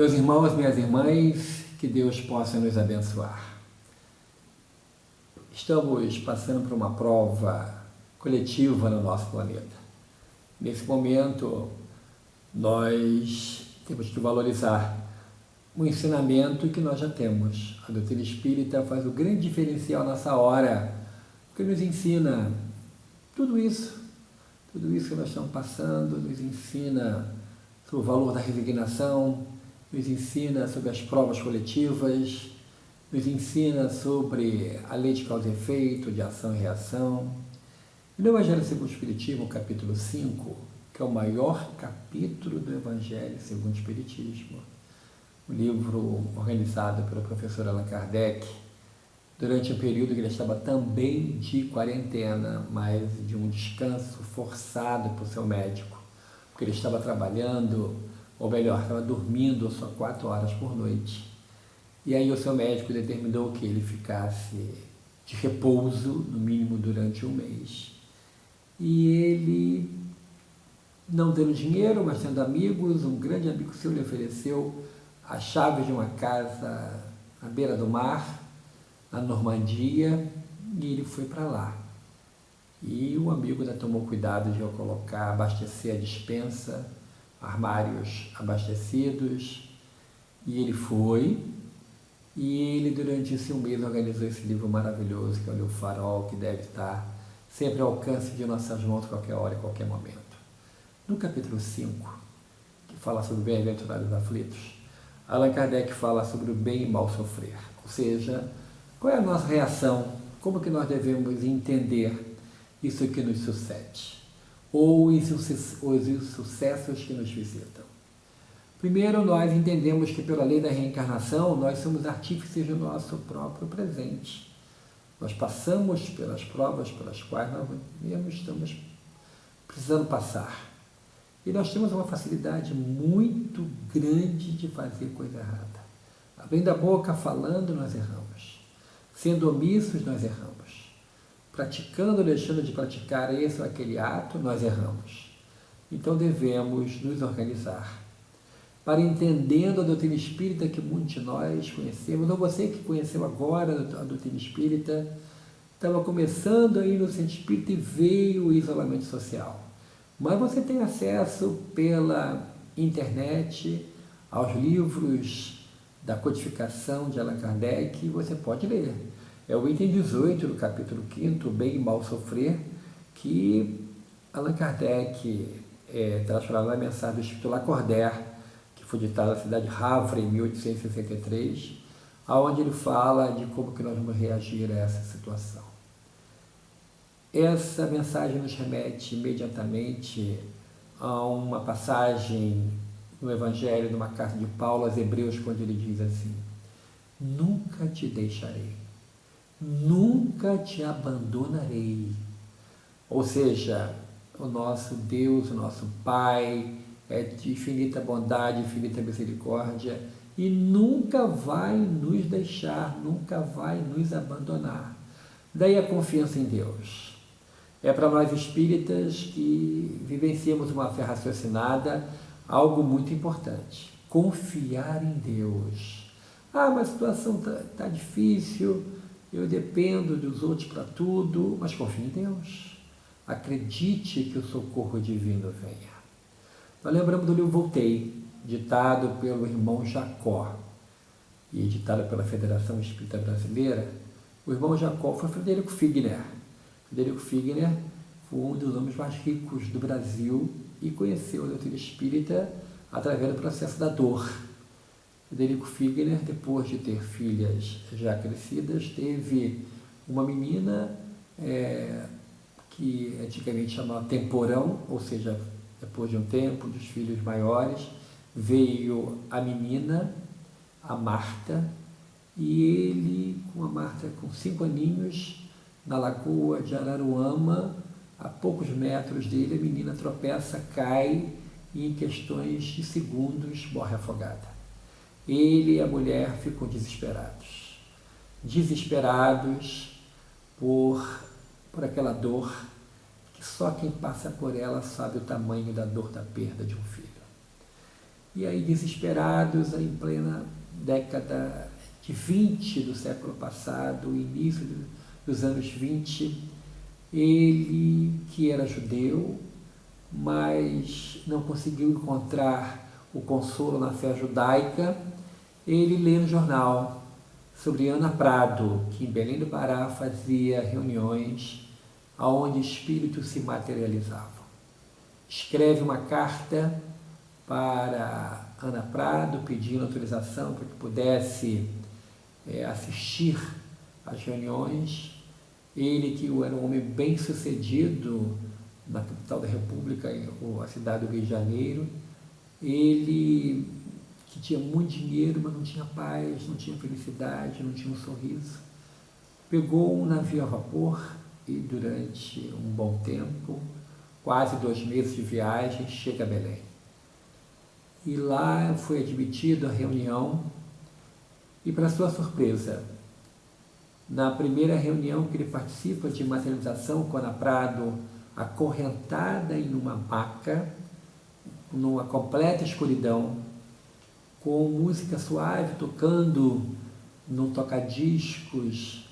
Meus irmãos, minhas irmãs, que Deus possa nos abençoar. Estamos passando por uma prova coletiva no nosso planeta. Nesse momento, nós temos que valorizar o ensinamento que nós já temos. A doutrina espírita faz o grande diferencial nessa hora, porque nos ensina tudo isso que nós estamos passando, nos ensina sobre o valor da resignação, nos ensina sobre as provas coletivas, nos ensina sobre a lei de causa e efeito, de ação e reação. E no Evangelho segundo o Espiritismo, capítulo 5, que é o maior capítulo do Evangelho segundo o Espiritismo, um livro organizado pelo professor Allan Kardec, durante um período que ele estava também de quarentena, mas de um descanso forçado por seu médico, porque ele estava trabalhando, ou melhor, estava dormindo só 4 horas por noite. E aí o seu médico determinou que ele ficasse de repouso, no mínimo durante um mês. E ele, não tendo dinheiro, mas tendo amigos, um grande amigo seu lhe ofereceu a chave de uma casa à beira do mar, na Normandia, e ele foi para lá. E o amigo ainda tomou cuidado de eu colocar, abastecer a despensa, armários abastecidos, e ele foi, e ele durante esse mês organizou esse livro maravilhoso, que é o Livro Farol, que deve estar sempre ao alcance de nossas mãos, qualquer hora e qualquer momento. No capítulo 5, que fala sobre bem-aventurados aflitos, Allan Kardec fala sobre o bem e mal sofrer, ou seja, qual é a nossa reação, como que nós devemos entender isso que nos sucede, ou os sucessos que nos visitam. Primeiro, nós entendemos que pela lei da reencarnação, nós somos artífices do nosso próprio presente. Nós passamos pelas provas pelas quais nós mesmo estamos precisando passar. E nós temos uma facilidade muito grande de fazer coisa errada. Abrindo a boca, falando, nós erramos. Sendo omissos, nós erramos. Praticando ou deixando de praticar esse ou aquele ato, nós erramos. Então devemos nos organizar para, entendendo a doutrina espírita que muitos de nós conhecemos, ou você que conheceu agora a doutrina espírita, estava começando aí no centro espírita e veio o isolamento social. Mas você tem acesso pela internet aos livros da codificação de Allan Kardec, e você pode ler. É o item 18 do capítulo 5º, Bem e Mal Sofrer, que Allan Kardec traz para lá a mensagem do Espírito Lacordaire, que foi ditada na cidade de Havre, em 1863, onde ele fala de como que nós vamos reagir a essa situação. Essa mensagem nos remete imediatamente a uma passagem no Evangelho, numa carta de Paulo aos Hebreus, quando ele diz assim: nunca te deixarei, nunca te abandonarei. Ou seja, o nosso Deus, o nosso Pai, é de infinita bondade, infinita misericórdia, e nunca vai nos deixar, nunca vai nos abandonar. Daí a confiança em Deus. É para nós espíritas que vivenciamos uma fé raciocinada, algo muito importante: confiar em Deus. Mas a situação está difícil, eu dependo dos outros para tudo, mas confie em Deus. Acredite que o socorro divino venha. Nós lembramos do livro Voltei, ditado pelo irmão Jacó e editado pela Federação Espírita Brasileira. O irmão Jacó foi Frederico Figner. Frederico Figner foi um dos homens mais ricos do Brasil e conheceu a doutrina espírita através do processo da dor. Frederico Figner, depois de ter filhas já crescidas, teve uma menina que antigamente chamava Temporão, ou seja, depois de um tempo, dos filhos maiores, veio a menina, a Marta, e ele, com a Marta com 5 aninhos, na lagoa de Araruama, a poucos metros dele, a menina tropeça, cai e em questões de segundos morre afogada. Ele e a mulher ficam desesperados por aquela dor que só quem passa por ela sabe o tamanho da dor da perda de um filho. E aí, desesperados, em plena década de 20 do século passado, início dos anos 20, ele, que era judeu, mas não conseguiu encontrar o consolo na fé judaica, ele lê no jornal sobre Ana Prado, que em Belém do Pará fazia reuniões onde espíritos se materializavam. Escreve uma carta para Ana Prado, pedindo autorização para que pudesse assistir às reuniões. Ele, que era um homem bem sucedido na capital da República, a cidade do Rio de Janeiro, ele que tinha muito dinheiro, mas não tinha paz, não tinha felicidade, não tinha um sorriso, pegou um navio a vapor e durante um bom tempo, quase 2 meses de viagem, chega a Belém. E lá foi admitido à reunião e, para sua surpresa, na primeira reunião que ele participa de materialização com Ana Prado, acorrentada em uma maca, numa completa escuridão, com música suave tocando no toca-discos,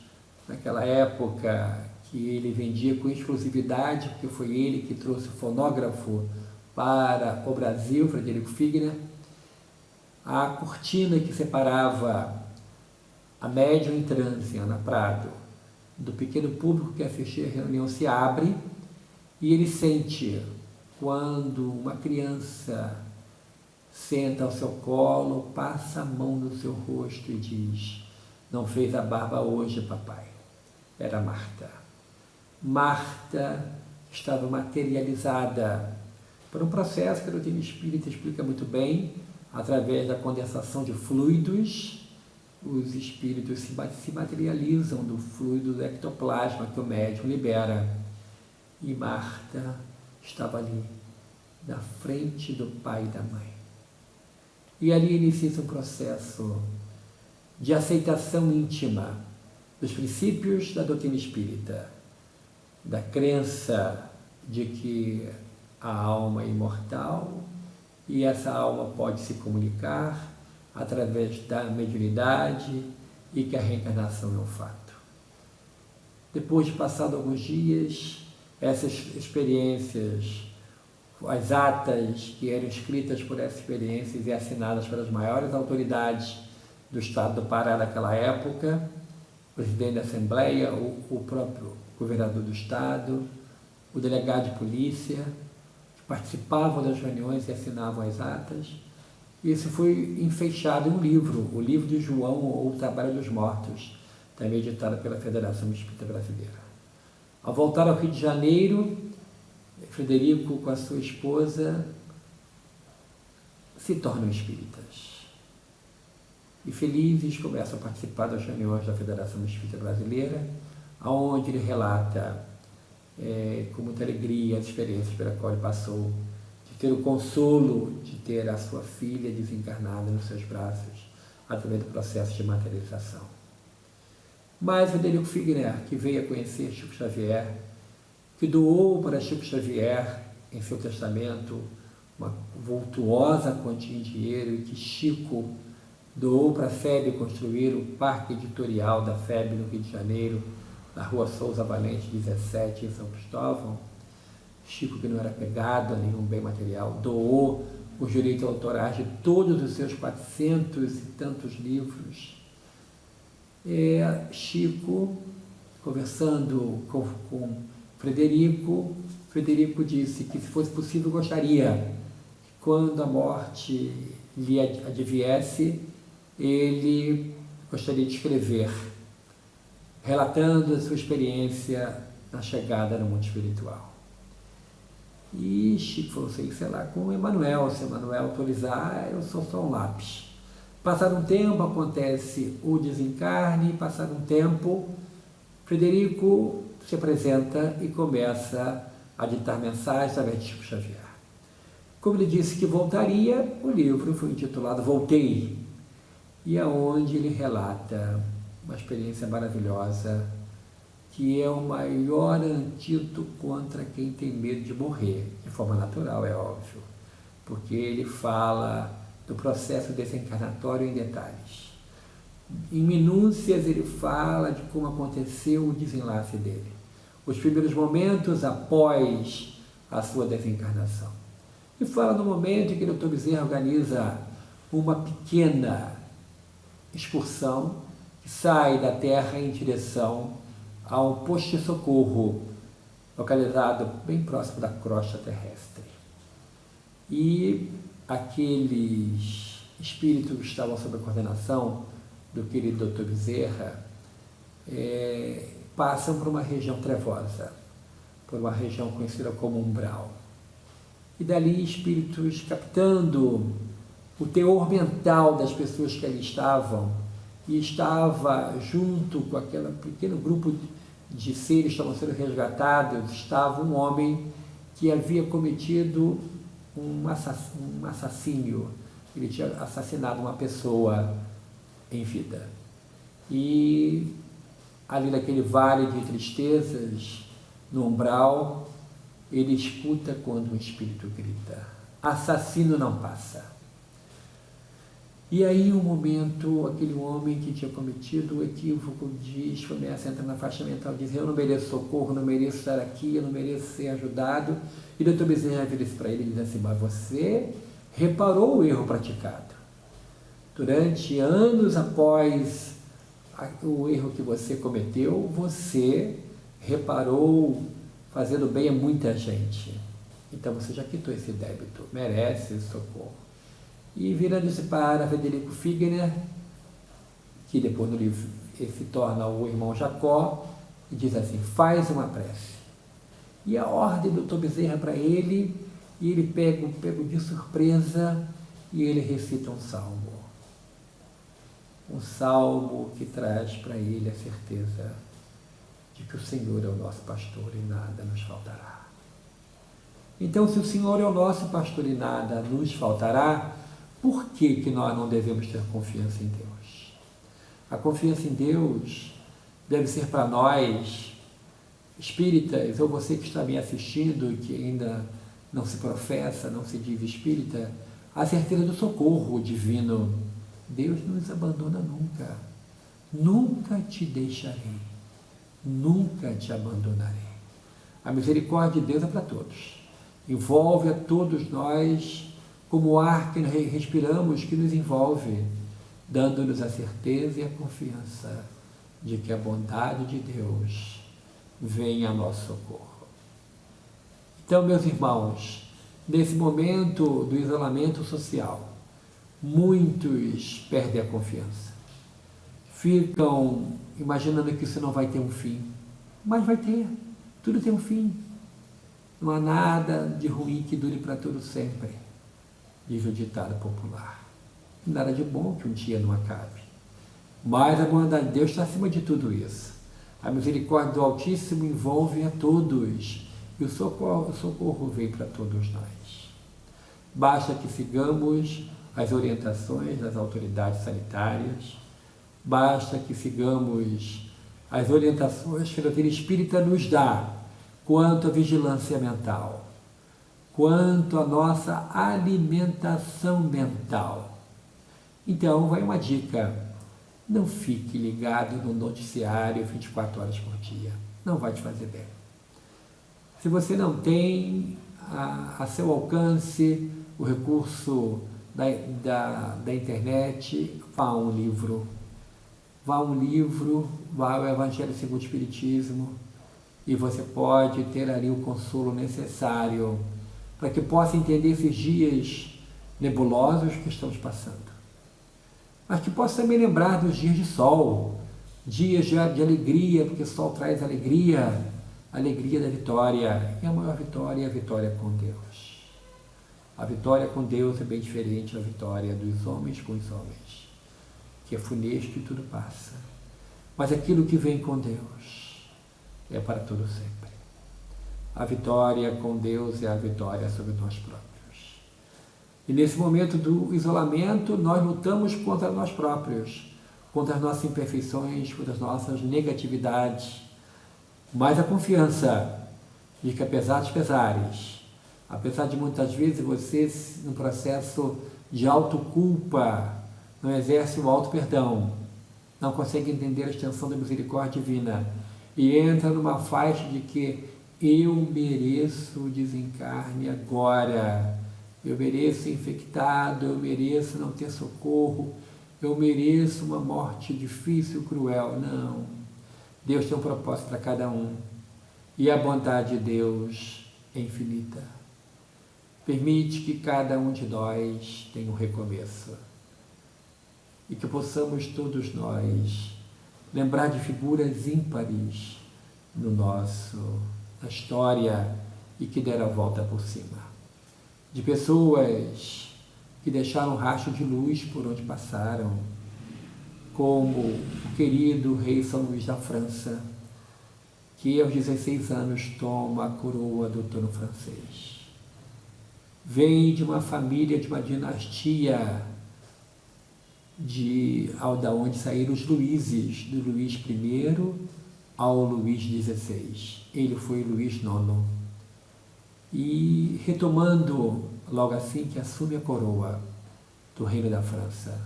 naquela época que ele vendia com exclusividade, porque foi ele que trouxe o fonógrafo para o Brasil, Frederico Figner. A cortina que separava a médium em transe, Ana Prado, do pequeno público que assistia a reunião se abre e ele sente quando uma criança senta ao seu colo, passa a mão no seu rosto e diz: "Não fez a barba hoje, papai." Era Marta. Marta estava materializada por um processo que a doutrina espírita explica muito bem. Através da condensação de fluidos, os espíritos se materializam do fluido do ectoplasma que o médium libera. E Marta estava ali, na frente do pai e da mãe. E ali inicia um processo de aceitação íntima dos princípios da doutrina espírita, da crença de que a alma é imortal e essa alma pode se comunicar através da mediunidade e que a reencarnação é um fato. Depois de passado alguns dias, essas experiências, as atas que eram escritas por essas experiências e assinadas pelas maiores autoridades do Estado do Pará naquela época, o presidente da Assembleia, o próprio governador do Estado, o delegado de polícia, que participavam das reuniões e assinavam as atas. Isso foi enfeixado em um livro, o Livro de João, ou O Trabalho dos Mortos, também editado pela Federação Espírita Brasileira. Ao voltar ao Rio de Janeiro, Frederico, com a sua esposa, se tornam espíritas. E felizes começam a participar das reuniões da Federação Espírita Brasileira, onde ele relata com muita alegria as experiências pela qual ele passou, de ter o consolo de ter a sua filha desencarnada nos seus braços, através do processo de materialização. Mas Frederico Figner, que veio a conhecer Chico Xavier, que doou para Chico Xavier, em seu testamento, uma vultuosa quantia em dinheiro, e que Chico doou para a FEB construir o Parque Editorial da FEB no Rio de Janeiro, na Rua Souza Valente, 17, em São Cristóvão. Chico, que não era apegado a nenhum bem material, doou os direitos autorais de todos os seus 400 e tantos livros. Chico, conversando com Frederico disse que, se fosse possível, gostaria que, quando a morte lhe adviesse, ele gostaria de escrever, relatando a sua experiência na chegada no mundo espiritual. E Chico falou assim, sei lá, com o Emmanuel, se o Emmanuel autorizar, eu sou só um lápis. Passado um tempo, acontece o desencarne, passado um tempo, Frederico se apresenta e começa a ditar mensagens através de Chico Xavier. Como ele disse que voltaria, o livro foi intitulado Voltei, e é onde ele relata uma experiência maravilhosa, que é o maior antídoto contra quem tem medo de morrer, de forma natural, é óbvio, porque ele fala do processo desencarnatório em detalhes. Em minúcias ele fala de como aconteceu o desenlace dele, os primeiros momentos após a sua desencarnação. E fala no momento em que o Dr. Bezerra organiza uma pequena excursão que sai da Terra em direção a um posto de socorro localizado bem próximo da crosta terrestre. E aqueles espíritos que estavam sob a coordenação do querido Dr. Bezerra passam por uma região trevosa, por uma região conhecida como umbral. E dali espíritos captando o teor mental das pessoas que ali estavam, e estava junto com aquele pequeno grupo de seres que estavam sendo resgatados, estava um homem que havia cometido um assassínio. Ele tinha assassinado uma pessoa em vida. E ali naquele vale de tristezas, no umbral, ele escuta quando um espírito grita: assassino não passa. E aí, um momento, aquele homem que tinha cometido o equívoco diz, começa a entrar na faixa mental, diz: eu não mereço socorro, não mereço estar aqui, eu não mereço ser ajudado. E o Dr. Bezerra vira isso para ele e diz assim: mas você reparou o erro praticado. Durante anos após o erro que você cometeu, você reparou fazendo bem a muita gente. Então você já quitou esse débito, merece esse socorro. E virando-se para Frederico Figner, que depois no livro se torna o irmão Jacó, e diz assim: faz uma prece. E a ordem do Dr. Bezerra para ele, e ele pega de surpresa, e ele recita um salmo. Um salmo que traz para ele a certeza de que o Senhor é o nosso pastor e nada nos faltará. Então, se o Senhor é o nosso pastor e nada nos faltará, por que nós não devemos ter confiança em Deus? A confiança em Deus deve ser para nós, espíritas, ou você que está me assistindo e que ainda não se professa, não se diz espírita, a certeza do socorro divino. Deus não nos abandona nunca. Nunca te deixarei. Nunca te abandonarei. A misericórdia de Deus é para todos. Envolve a todos nós como o ar que respiramos, que nos envolve, dando-nos a certeza e a confiança de que a bondade de Deus vem a nosso socorro. Então, meus irmãos, nesse momento do isolamento social, muitos perdem a confiança. Ficam imaginando que isso não vai ter um fim. Mas vai ter. Tudo tem um fim. Não há nada de ruim que dure para todo sempre, diz o ditado popular. Nada de bom que um dia não acabe. Mas a bondade de Deus está acima de tudo isso. A misericórdia do Altíssimo envolve a todos. E o socorro vem para todos nós. Basta que sigamos as orientações das autoridades sanitárias, basta que sigamos as orientações que a doutrina espírita nos dá quanto à vigilância mental, quanto à nossa alimentação mental. Então, vai uma dica: não fique ligado no noticiário 24 horas por dia, não vai te fazer bem. Se você não tem a seu alcance o recurso da internet, vá a um livro, vá ao Evangelho segundo o Espiritismo, e você pode ter ali o consolo necessário para que possa entender esses dias nebulosos que estamos passando, mas que possa também lembrar dos dias de sol, dias de alegria, porque o sol traz alegria, alegria da vitória, e a maior vitória é a vitória com Deus. A vitória com Deus é bem diferente da vitória dos homens com os homens, que é funesto e tudo passa. Mas aquilo que vem com Deus é para todo sempre. A vitória com Deus é a vitória sobre nós próprios. E nesse momento do isolamento, nós lutamos contra nós próprios, contra as nossas imperfeições, contra as nossas negatividades. Mas a confiança de que, apesar dos pesares, Apesar de muitas vezes você, no processo de autoculpa, não exerce o auto-perdão, não consegue entender a extensão da misericórdia divina e entra numa faixa de que eu mereço o desencarne agora, eu mereço ser infectado, eu mereço não ter socorro, eu mereço uma morte difícil, cruel. Não. Deus tem um propósito para cada um e a bondade de Deus é infinita. Permite que cada um de nós tenha um recomeço e que possamos todos nós lembrar de figuras ímpares na história e que deram a volta por cima. De pessoas que deixaram rastro de luz por onde passaram, como o querido rei São Luís da França, que aos 16 anos toma a coroa do trono francês. Vem de uma família, de uma dinastia da onde saíram os Luíses, do Luís I ao Luís XVI. Ele foi Luís IX. E retomando, logo assim que assume a coroa do reino da França,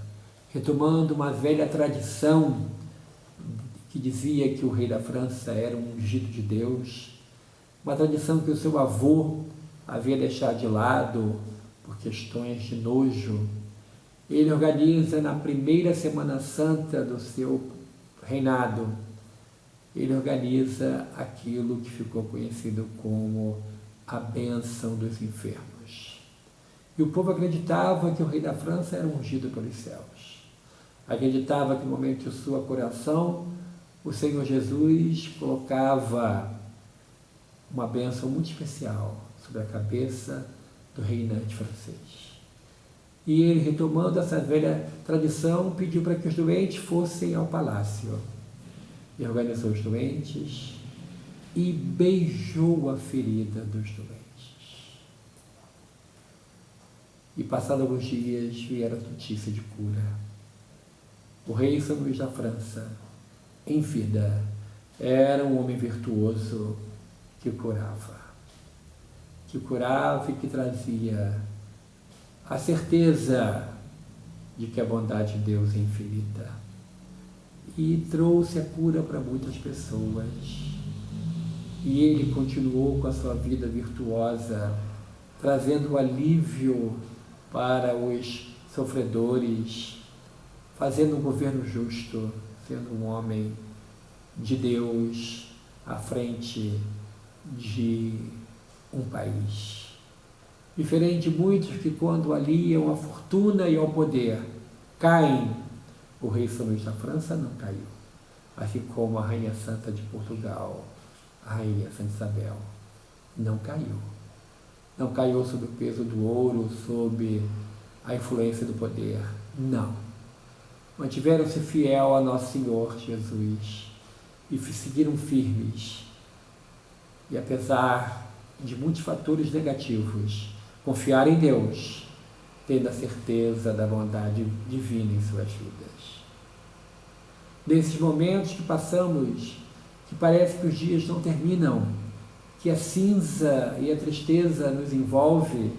retomando uma velha tradição que dizia que o rei da França era um ungido de Deus, uma tradição que o seu avô havia deixado de lado por questões de nojo. Ele organiza na primeira Semana Santa do seu reinado, ele organiza aquilo que ficou conhecido como a bênção dos enfermos. E o povo acreditava que o rei da França era ungido pelos céus. Acreditava que no momento de sua curação, o Senhor Jesus colocava uma bênção muito especial sobre a cabeça do reinante francês. E ele, retomando essa velha tradição, pediu para que os doentes fossem ao palácio. E organizou os doentes e beijou a ferida dos doentes. E passados alguns dias vieram a notícia de cura. O rei São Luís da França, em vida, era um homem virtuoso que curava e que trazia a certeza de que a bondade de Deus é infinita. E trouxe a cura para muitas pessoas. E ele continuou com a sua vida virtuosa, trazendo alívio para os sofredores, fazendo um governo justo, sendo um homem de Deus à frente de um país. Diferente de muitos que, quando aliam a fortuna e ao poder, caem. O rei São Luís da França não caiu, assim como a Rainha Santa de Portugal, a Rainha Santa Isabel, não caiu. Não caiu sob o peso do ouro, sob a influência do poder. Não. Mantiveram-se fiel a Nosso Senhor Jesus e seguiram firmes. E apesar de muitos fatores negativos, confiar em Deus, tendo a certeza da bondade divina em suas vidas. Nesses momentos que passamos, que parece que os dias não terminam, que a cinza e a tristeza nos envolve,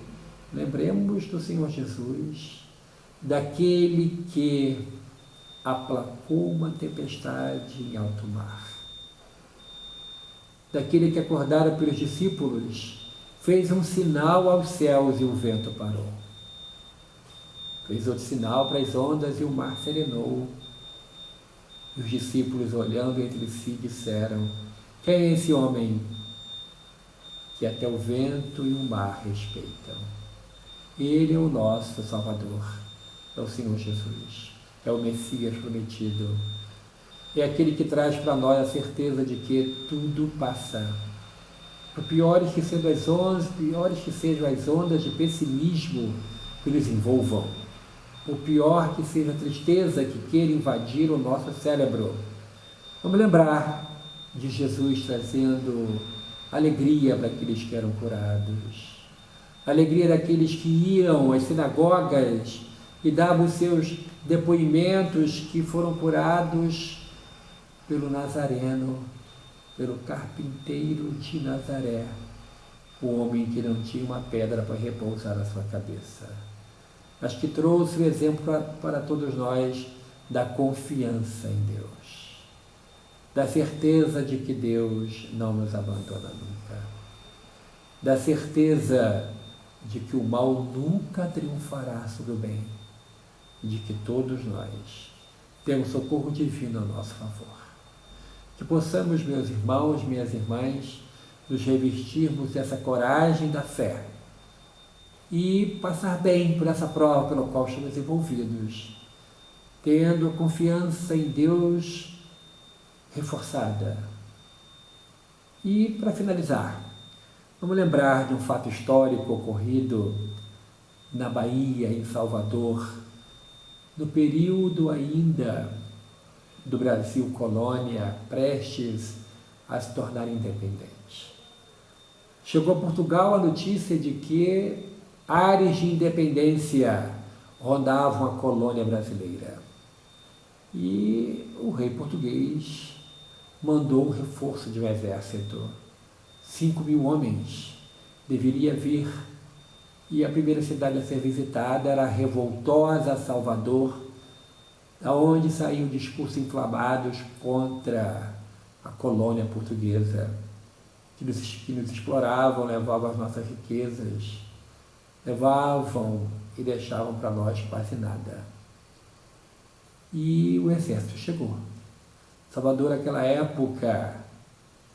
lembremos do Senhor Jesus, daquele que aplacou uma tempestade em alto mar, daquele que, acordado pelos discípulos, fez um sinal aos céus e o vento parou. Fez outro sinal para as ondas e o mar serenou. E os discípulos, olhando entre si, disseram: quem é esse homem que até o vento e o mar respeitam? Ele é o nosso Salvador, é o Senhor Jesus, é o Messias prometido. É aquele que traz para nós a certeza de que tudo passa. Por piores que sejam as ondas de pessimismo que nos envolvam, por pior que seja a tristeza que queira invadir o nosso cérebro, vamos lembrar de Jesus trazendo alegria para aqueles que eram curados, alegria daqueles que iam às sinagogas e davam os seus depoimentos que foram curados pelo Nazareno, pelo carpinteiro de Nazaré, o homem que não tinha uma pedra para repousar a sua cabeça, mas que trouxe o exemplo para todos nós da confiança em Deus, da certeza de que Deus não nos abandona nunca, da certeza de que o mal nunca triunfará sobre o bem, e de que todos nós temos socorro divino a nosso favor. Que possamos, meus irmãos, minhas irmãs, nos revestirmos dessa coragem da fé e passar bem por essa prova pela qual estamos envolvidos, tendo a confiança em Deus reforçada. E, para finalizar, vamos lembrar de um fato histórico ocorrido na Bahia, em Salvador, no período ainda do Brasil colônia, prestes a se tornar independente. Chegou a Portugal a notícia de que ares de independência rodavam a colônia brasileira. E o rei português mandou um reforço de um exército. 5.000 homens deveria vir. E a primeira cidade a ser visitada era a revoltosa Salvador, da onde saíam discursos inflamados contra a colônia portuguesa, que nos exploravam, levavam as nossas riquezas, levavam e deixavam para nós quase nada. E o exército chegou. Salvador, naquela época,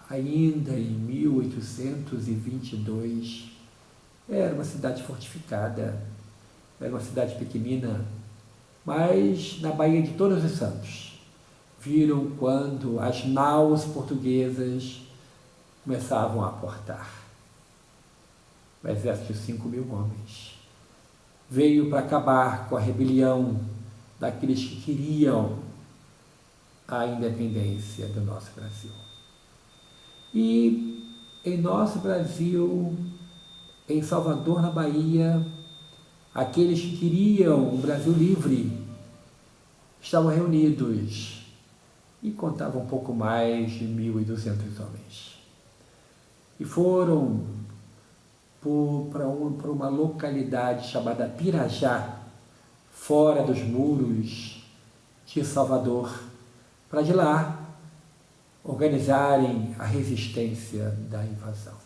ainda em 1822, era uma cidade fortificada, era uma cidade pequenina, mas na Baía de Todos os Santos, viram quando as naus portuguesas começavam a aportar. O exército de 5.000 homens veio para acabar com a rebelião daqueles que queriam a independência do nosso Brasil. E em nosso Brasil, em Salvador, na Bahia, aqueles que queriam um Brasil livre estavam reunidos e contavam um pouco mais de 1.200 homens. E foram para uma localidade chamada Pirajá, fora dos muros de Salvador, para de lá organizarem a resistência da invasão.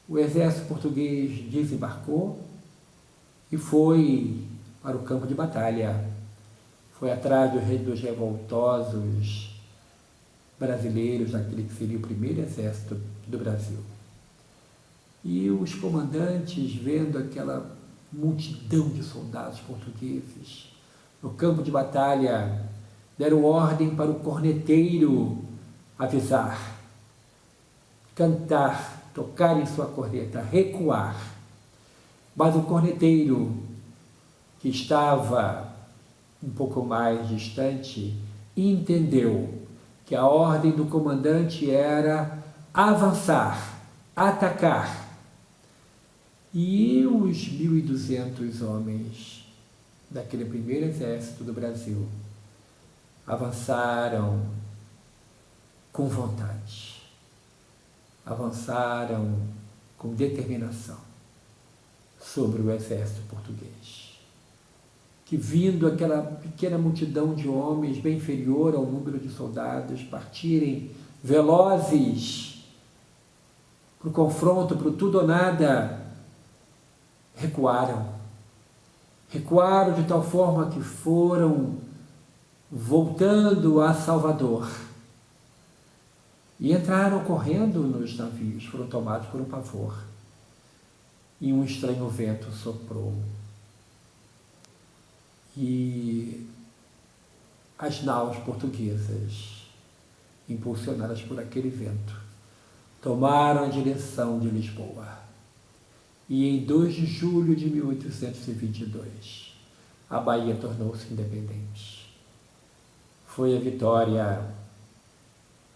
O exército português desembarcou e foi para o campo de batalha. Foi atrás dos revoltosos brasileiros, daquele que seria o primeiro exército do Brasil. E os comandantes, vendo aquela multidão de soldados portugueses no campo de batalha, deram ordem para o corneteiro avisar, cantar, tocar em sua corneta, recuar. Mas o corneteiro, que estava um pouco mais distante, entendeu que a ordem do comandante era avançar, atacar. E os 1.200 homens daquele primeiro exército do Brasil avançaram com vontade, avançaram com determinação sobre o exército português, que, vindo aquela pequena multidão de homens, bem inferior ao número de soldados, partirem velozes para o confronto, para o tudo ou nada, recuaram de tal forma que foram voltando a Salvador e entraram correndo nos navios, foram tomados por um pavor, e um estranho vento soprou, e as naus portuguesas, impulsionadas por aquele vento, tomaram a direção de Lisboa. E em 2 de julho de 1822, a Bahia tornou-se independente. Foi a vitória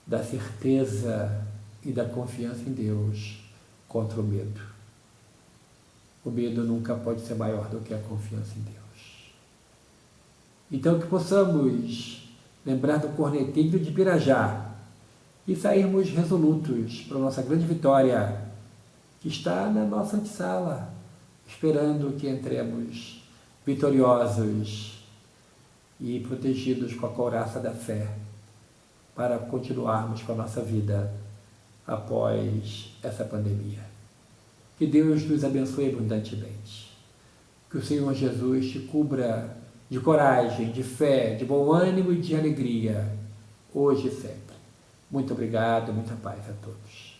da certeza e da confiança em Deus contra o medo. O medo nunca pode ser maior do que a confiança em Deus. Então, que possamos lembrar do corneteiro de Pirajá e sairmos resolutos para a nossa grande vitória, que está na nossa antessala, esperando que entremos vitoriosos e protegidos com a couraça da fé para continuarmos com a nossa vida após essa pandemia. Que Deus nos abençoe abundantemente. Que o Senhor Jesus te cubra de coragem, de fé, de bom ânimo e de alegria, hoje e sempre. Muito obrigado, muita paz a todos.